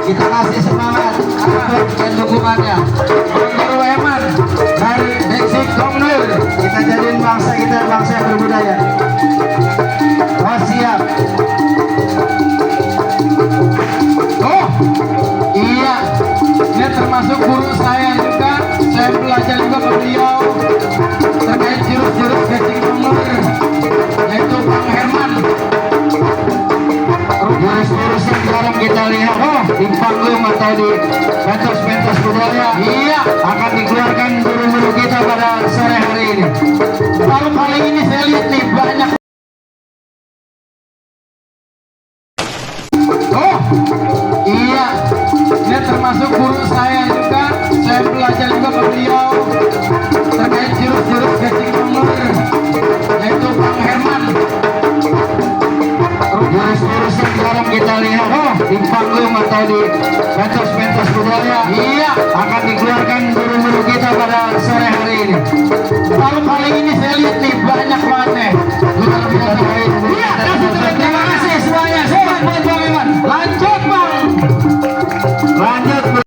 Kita kasih semangat dan dukungannya. Guru Eman dari Deksik Komnur. Kita jadiin bangsa kita bangsa yang berbudaya. Oh siap. Oh iya, ini termasuk guru saya juga. Saya belajar juga ke beliau terkait jurus-jurus Deksik Komnur, yaitu Bang Herman. Jurus-jurus yang sekarang kita lihat di panggung atau di pentas-pentas budaya akan dikeluarkan guru-guru kita pada sore hari ini. Baru kali ini saya lihat nih banyak. Oh iya, ini termasuk guru saya juga. Saya belajar juga ke beliau terkait jurus-jurus Deksik Komnur, yaitu Bang Herman. Jurus-jurus yang sekarang kita lihat di panggung atau di pentas-pentas budaya akan dikeluarkan guru-guru kita pada sore hari ini. Baru kali ini saya lihat nih banyak.